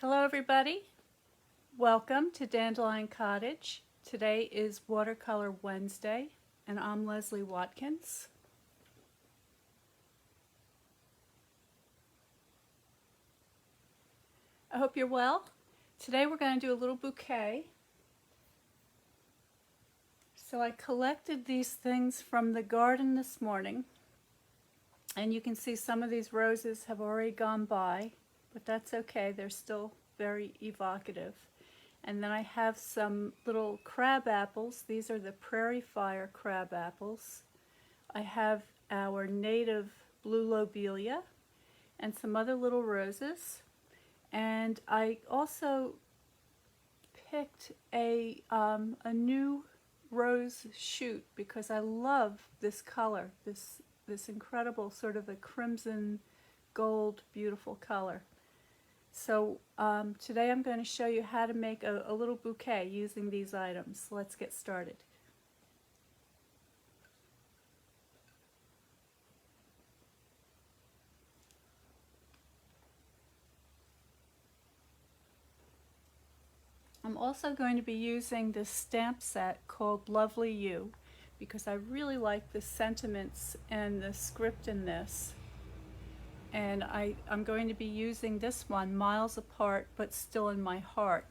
Hello everybody, welcome to Dandelion Cottage. Today is Watercolor Wednesday and I'm Leslie Watkins. I hope you're well. Today we're going to do a little bouquet. So I collected these things from the garden this morning and you can see some of these roses have already gone by, but that's okay, they're still very evocative. And then I have some little crab apples. These are the Prairie Fire crab apples. I have our native blue lobelia and some other little roses. And I also picked a new rose shoot because I love this color, this incredible sort of a crimson gold beautiful color. So today I'm going to show you how to make a little bouquet using these items. Let's get started. I'm also going to be using this stamp set called Lovely You because I really like the sentiments and the script in this. And I'm going to be using this one, Miles Apart but Still in My Heart.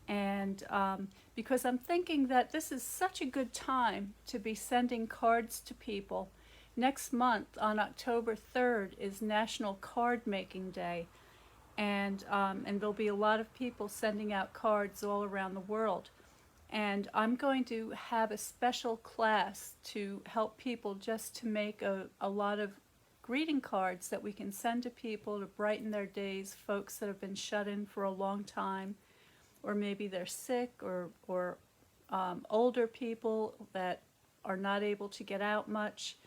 And because I'm thinking that this is such a good time to be sending cards to people. Next month on October 3rd is National Card Making Day. And there'll be a lot of people sending out cards all around the world. And I'm going to have a special class to help people just to make a lot of greeting cards that we can send to people to brighten their days, folks that have been shut in for a long time, or maybe they're sick, or older people that are not able to get out much,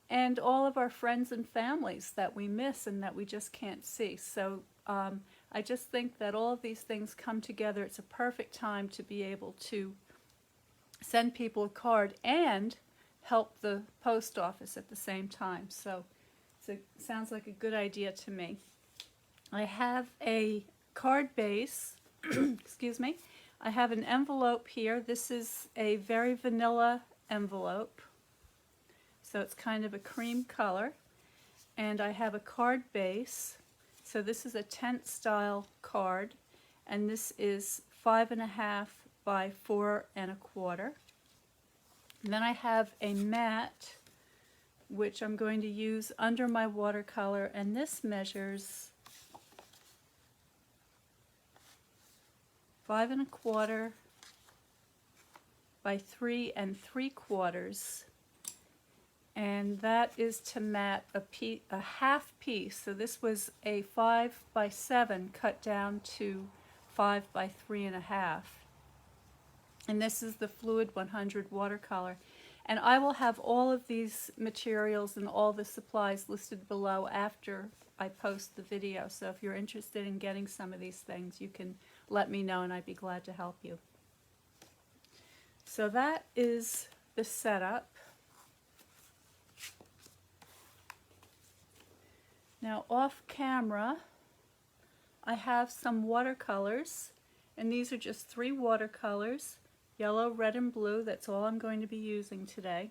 and all of our friends and families that we miss and that we just can't see. So I just think that all of these things come together. It's a perfect time to be able to send people a card and help the post office at the same time. So it sounds like a good idea to me. I have a card base, excuse me. I have an envelope here. This is a very vanilla envelope. So it's kind of a cream color. And I have a card base. So this is a tent style card. And this is 5.5 by 4.25. And then I have a mat, which I'm going to use under my watercolor, and this measures 5.25 by 3.75, and that is to mat a half piece. So this was a 5 by 7 cut down to 5 by 3.5, and this is the Fluid 100 watercolor. And I will have all of these materials and all the supplies listed below after I post the video. So if you're interested in getting some of these things, you can let me know and I'd be glad to help you. So that is the setup. Now off camera, I have some watercolors, and these are just 3 watercolors. Yellow, red, and blue. That's all I'm going to be using today.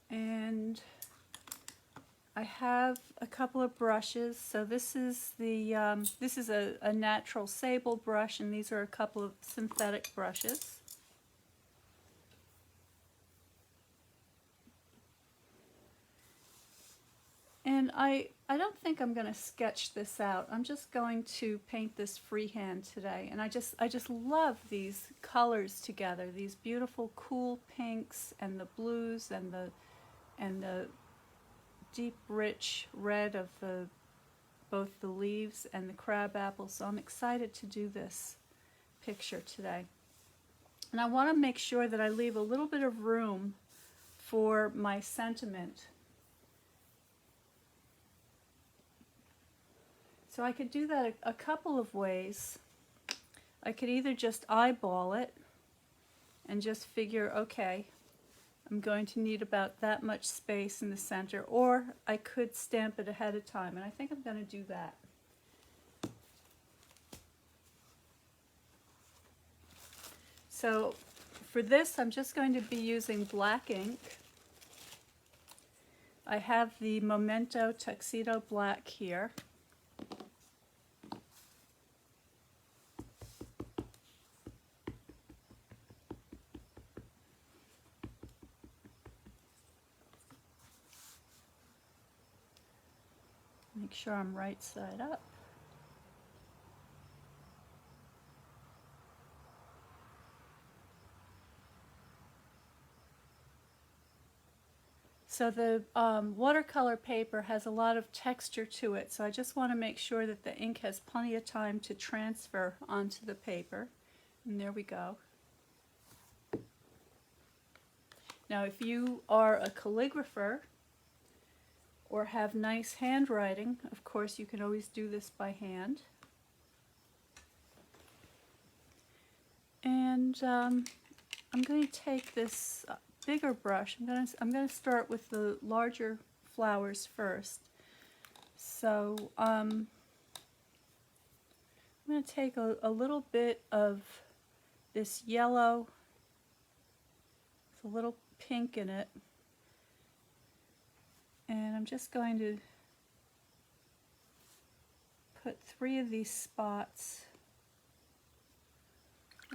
And I have a couple of brushes. So this is a natural sable brush, and these are a couple of synthetic brushes. And I don't think I'm going to sketch this out. I'm just going to paint this freehand today. And I just love these colors together. These beautiful cool pinks and the blues and the deep rich red of both the leaves and the crab apples. So I'm excited to do this picture today. And I want to make sure that I leave a little bit of room for my sentiment. So I could do that a couple of ways. I could either just eyeball it and just figure, okay, I'm going to need about that much space in the center, or I could stamp it ahead of time, and I think I'm going to do that. So for this, I'm just going to be using black ink. I have the Memento Tuxedo Black here. Make sure I'm right side up. So the watercolor paper has a lot of texture to it, so I just want to make sure that the ink has plenty of time to transfer onto the paper. And there we go. Now if you are a calligrapher or have nice handwriting, of course you can always do this by hand. And I'm going to take this bigger brush. I'm going to start with the larger flowers first. So I'm going to take a little bit of this yellow with a little pink in it, and I'm just going to put 3 of these spots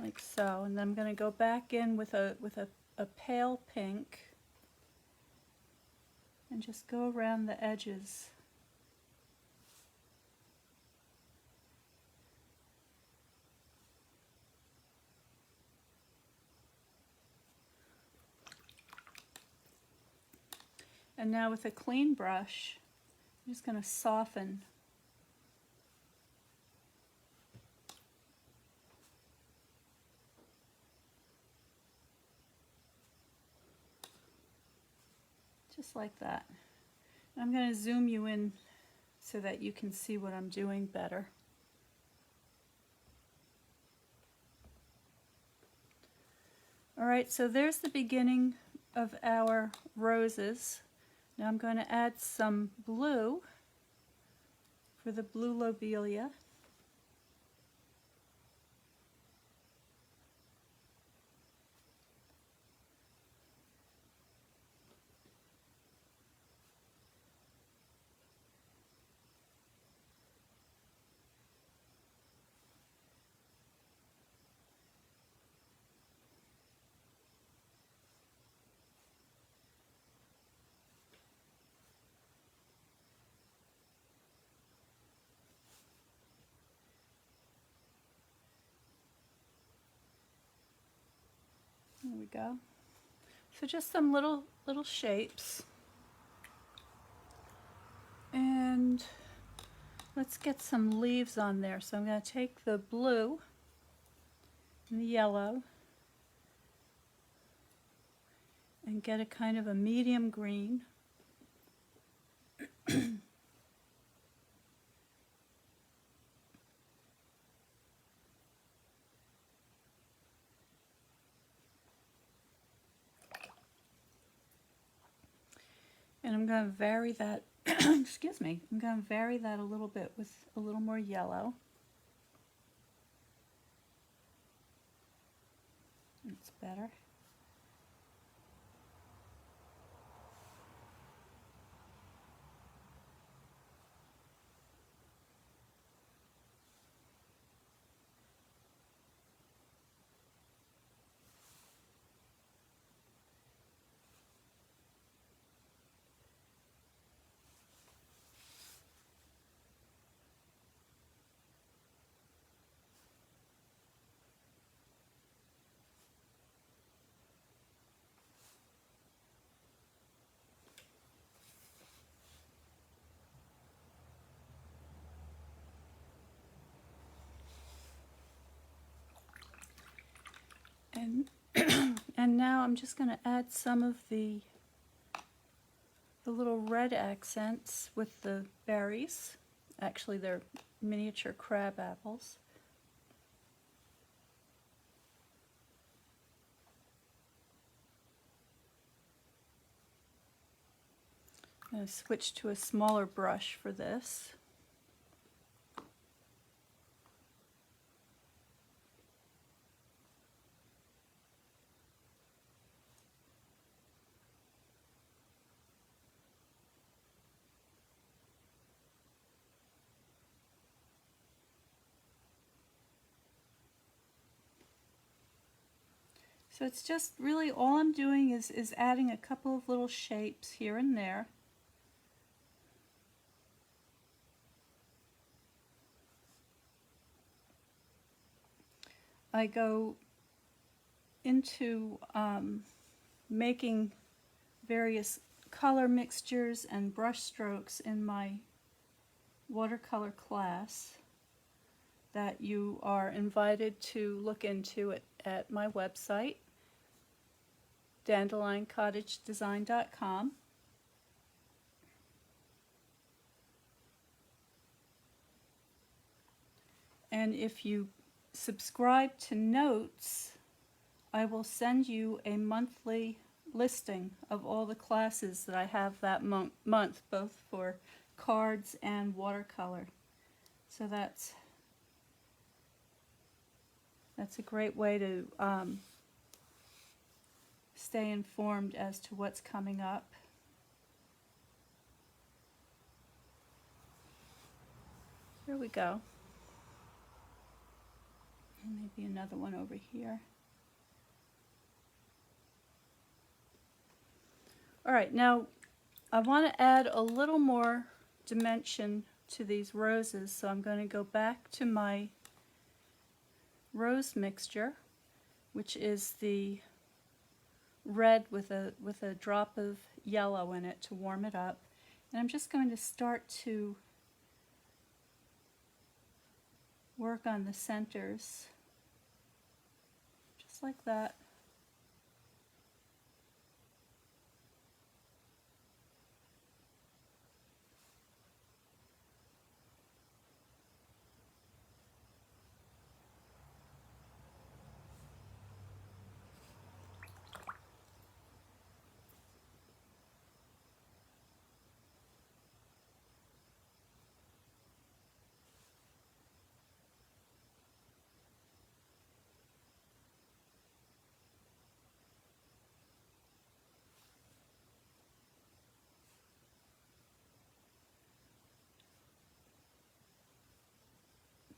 like so, and then I'm going to go back in with a pale pink and just go around the edges. And now with a clean brush, I'm just going to soften. Just like that. I'm going to zoom you in so that you can see what I'm doing better. Alright, so there's the beginning of our roses. Now I'm going to add some blue for the blue lobelia. There we go. So just some little shapes. And let's get some leaves on there. So I'm going to take the blue and the yellow and get a kind of a medium green. And I'm going to vary that, excuse me, I'm going to vary that a little bit with a little more yellow. That's better. And and now I'm just going to add some of the little red accents with the berries. Actually, they're miniature crab apples. I'm going to switch to a smaller brush for this. So it's just really all I'm doing is adding a couple of little shapes here and there. I go into making various color mixtures and brush strokes in my watercolor class that you are invited to look into at my website, dandelioncottagedesign.com. And if you subscribe to Notes, I will send you a monthly listing of all the classes that I have that month, both for cards and watercolor. So that's a great way to stay informed as to what's coming up. Here we go. And maybe another one over here. All right, now I want to add a little more dimension to these roses, so I'm going to go back to my rose mixture, which is the red with a drop of yellow in it to warm it up. And I'm just going to start to work on the centers, just like that.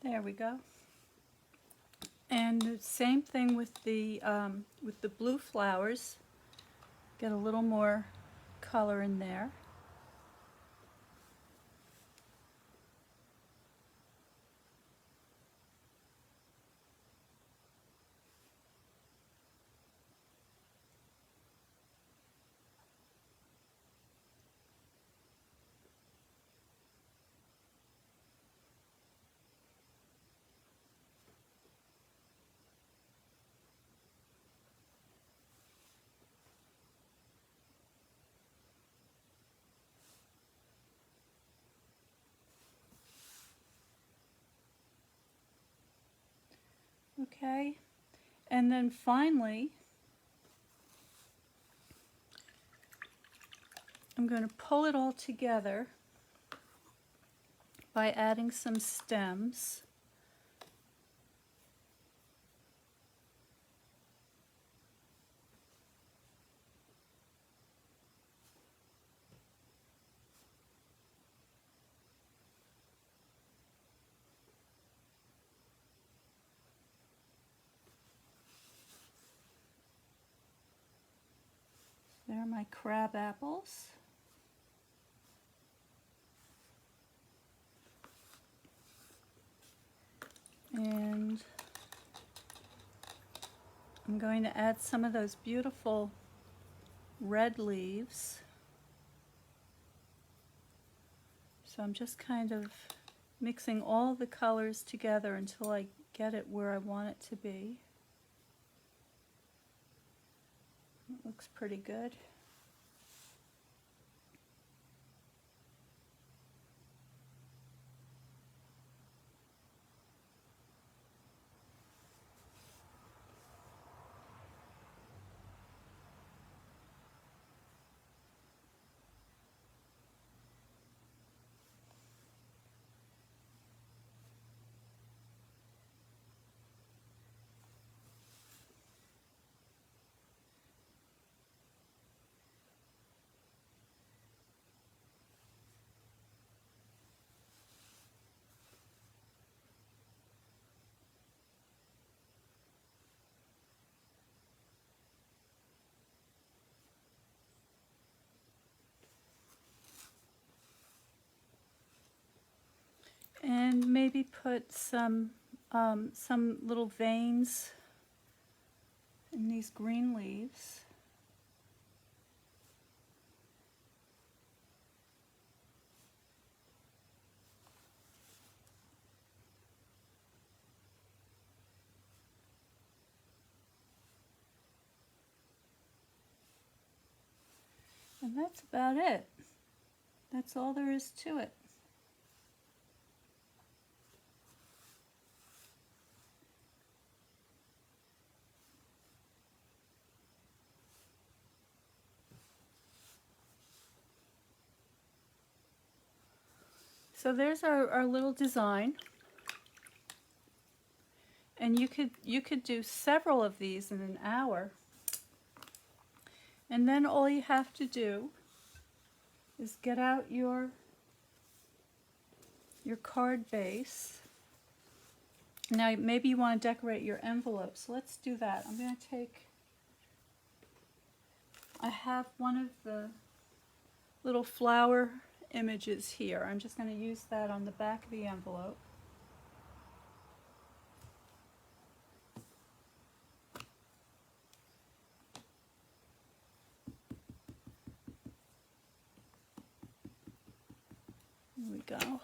There we go. And the same thing with the blue flowers. Get a little more color in there. Okay, and then finally, I'm going to pull it all together by adding some stems. There are my crab apples. And I'm going to add some of those beautiful red leaves. So I'm just kind of mixing all the colors together until I get it where I want it to be. It looks pretty good. And maybe put some little veins in these green leaves. And that's about it. That's all there is to it. So there's our little design. And you could do several of these in an hour. And then all you have to do is get out your card base. Now maybe you want to decorate your envelope, so let's do that. I'm going to take, I have one of the little flower images here. I'm just going to use that on the back of the envelope. Here we go.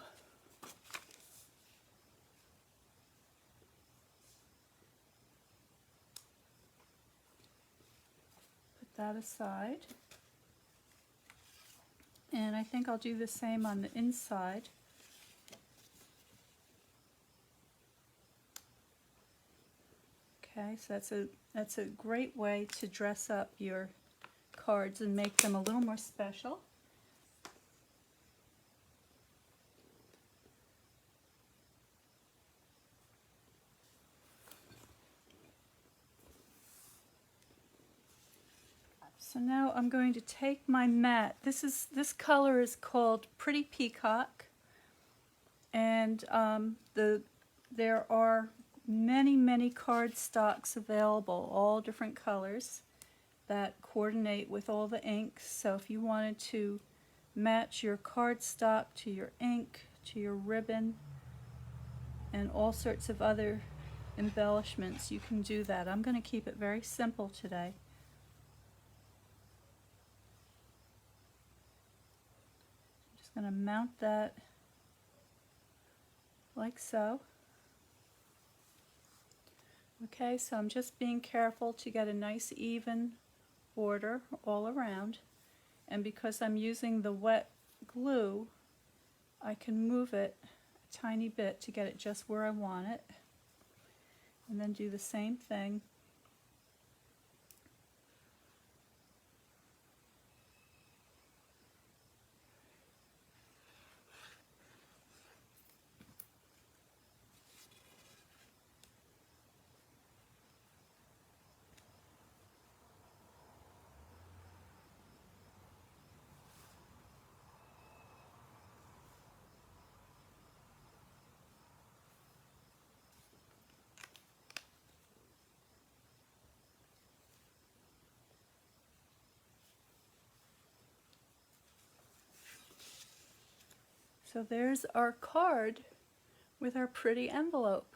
Put that aside. And I think I'll do the same on the inside. Okay, so that's a great way to dress up your cards and make them a little more special. So now I'm going to take my mat. This color is called Pretty Peacock, and there are many cardstocks available, all different colors that coordinate with all the inks. So if you wanted to match your cardstock to your ink, to your ribbon, and all sorts of other embellishments, you can do that. I'm going to keep it very simple today. Going to mount that like so. Okay, so I'm just being careful to get a nice even border all around, and because I'm using the wet glue, I can move it a tiny bit to get it just where I want it, and then do the same thing. So there's our card with our pretty envelope.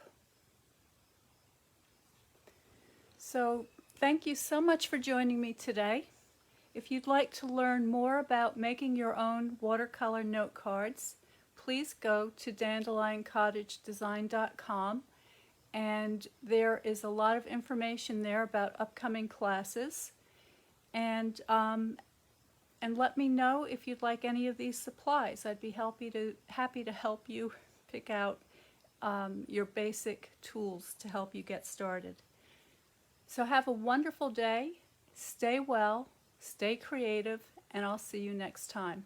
So thank you so much for joining me today. If you'd like to learn more about making your own watercolor note cards, please go to dandelioncottagedesign.com, and there is a lot of information there about upcoming classes. And let me know if you'd like any of these supplies. I'd be happy to help you pick out your basic tools to help you get started. So have a wonderful day, stay well, stay creative, and I'll see you next time.